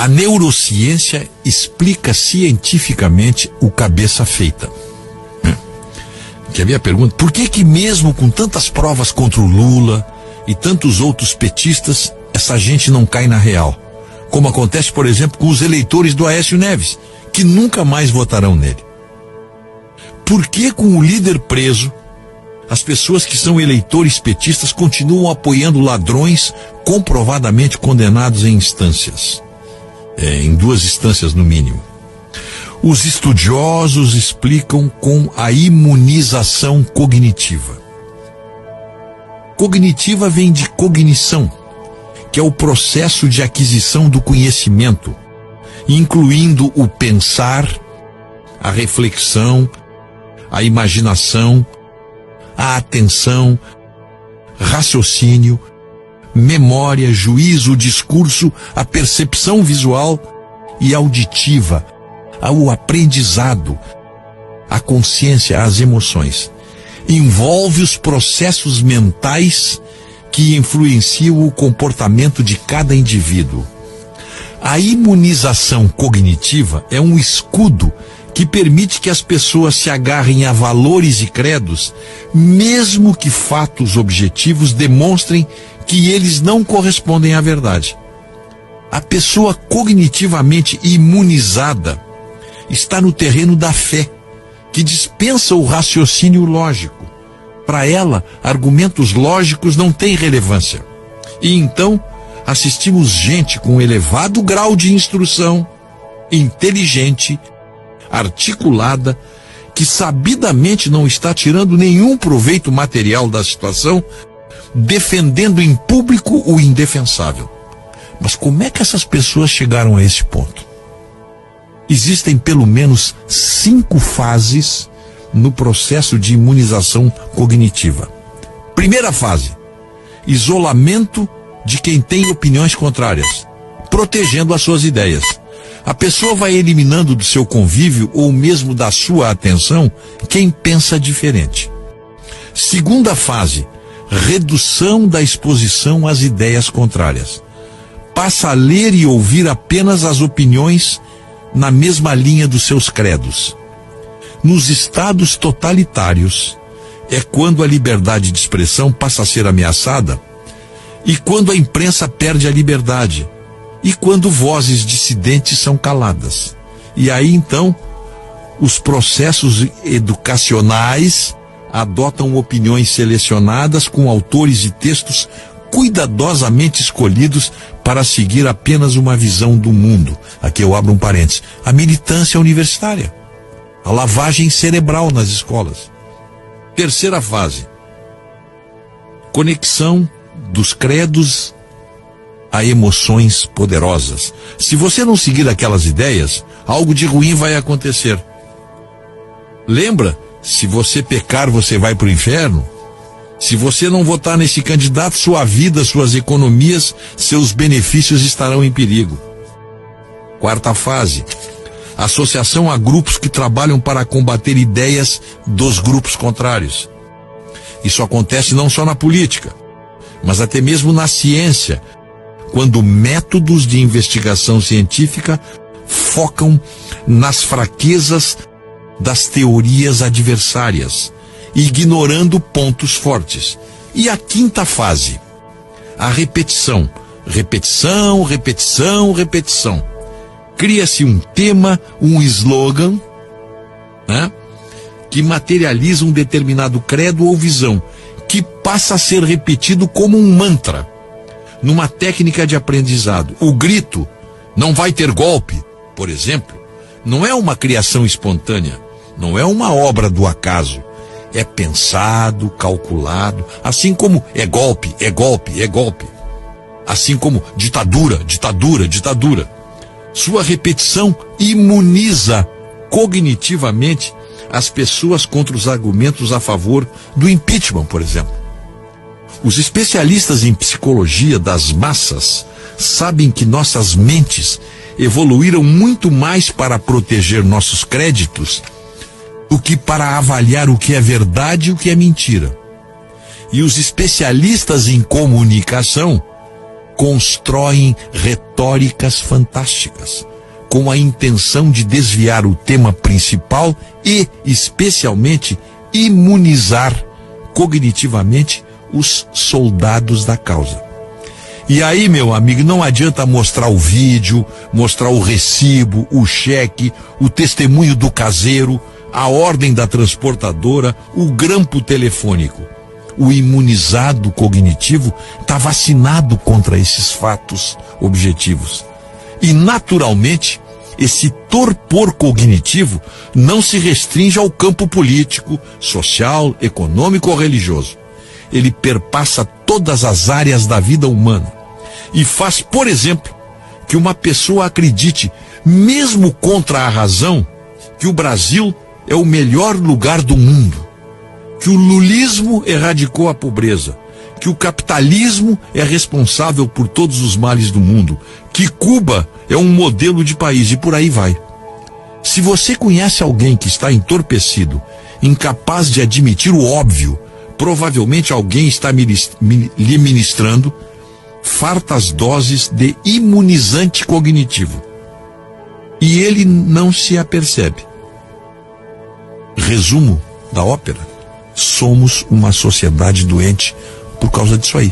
A neurociência explica cientificamente o cabeça feita. Quer ver a pergunta? Por que mesmo com tantas provas contra o Lula e tantos outros petistas, essa gente não cai na real? Como acontece, por exemplo, com os eleitores do Aécio Neves, que nunca mais votarão nele. Por que com o líder preso, as pessoas que são eleitores petistas continuam apoiando ladrões comprovadamente condenados em instâncias? Em 2 instâncias no mínimo. Os estudiosos explicam com a imunização cognitiva. Cognitiva vem de cognição, que é o processo de aquisição do conhecimento, incluindo o pensar, a reflexão, a imaginação, a atenção, raciocínio, memória, juízo, discurso, a percepção visual e auditiva, o aprendizado, a consciência, as emoções. Envolve os processos mentais que influenciam o comportamento de cada indivíduo. A imunização cognitiva é um escudo que permite que as pessoas se agarrem a valores e credos, mesmo que fatos objetivos demonstrem que eles não correspondem à verdade. A pessoa cognitivamente imunizada está no terreno da fé, que dispensa o raciocínio lógico. Para ela, argumentos lógicos não têm relevância. E então, assistimos gente com elevado grau de instrução, inteligente, articulada, que sabidamente não está tirando nenhum proveito material da situação, defendendo em público o indefensável. Mas como é que essas pessoas chegaram a esse ponto? Existem pelo menos 5 fases no processo de imunização cognitiva. Primeira fase: isolamento de quem tem opiniões contrárias, protegendo as suas ideias. A pessoa vai eliminando do seu convívio ou mesmo da sua atenção quem pensa diferente. Segunda fase: redução da exposição às ideias contrárias. Passa a ler e ouvir apenas as opiniões na mesma linha dos seus credos. Nos estados totalitários, é quando a liberdade de expressão passa a ser ameaçada e quando a imprensa perde a liberdade e quando vozes dissidentes são caladas. E aí então, os processos educacionais adotam opiniões selecionadas com autores e textos cuidadosamente escolhidos para seguir apenas uma visão do mundo. Aqui eu abro um parênteses: a militância universitária, a lavagem cerebral nas escolas. Terceira fase: conexão dos credos a emoções poderosas. Se você não seguir aquelas ideias, algo de ruim vai acontecer. Lembra? Se você pecar, você vai para o inferno. Se você não votar nesse candidato, sua vida, suas economias, seus benefícios estarão em perigo. Quarta fase: associação a grupos que trabalham para combater ideias dos grupos contrários. Isso acontece não só na política, mas até mesmo na ciência, quando métodos de investigação científica focam nas fraquezas das teorias adversárias, ignorando pontos fortes. E a quinta fase: a repetição. Repetição, repetição, repetição. Cria-se um tema, um slogan, né, que materializa um determinado credo ou visão, que passa a ser repetido como um mantra, numa técnica de aprendizado. O grito "não vai ter golpe", por exemplo, não é uma criação espontânea, não é uma obra do acaso. É pensado, calculado, assim como é golpe, é golpe, é golpe. Assim como ditadura, ditadura, ditadura. Sua repetição imuniza cognitivamente as pessoas contra os argumentos a favor do impeachment, por exemplo. Os especialistas em psicologia das massas sabem que nossas mentes evoluíram muito mais para proteger nossos créditos do que para avaliar o que é verdade e o que é mentira. E os especialistas em comunicação constroem retóricas fantásticas, com a intenção de desviar o tema principal e, especialmente, imunizar cognitivamente os soldados da causa. E aí, meu amigo, não adianta mostrar o vídeo, mostrar o recibo, o cheque, o testemunho do caseiro, a ordem da transportadora, o grampo telefônico. O imunizado cognitivo está vacinado contra esses fatos objetivos. E, naturalmente, esse torpor cognitivo não se restringe ao campo político, social, econômico ou religioso. Ele perpassa todas as áreas da vida humana e faz, por exemplo, que uma pessoa acredite, mesmo contra a razão, que o Brasil é o melhor lugar do mundo, que o lulismo erradicou a pobreza, que o capitalismo é responsável por todos os males do mundo, que Cuba é um modelo de país e por aí vai. Se você conhece alguém que está entorpecido, incapaz de admitir o óbvio, provavelmente alguém está lhe ministrando fartas doses de imunizante cognitivo. E ele não se apercebe. Resumo da ópera: somos uma sociedade doente por causa disso aí.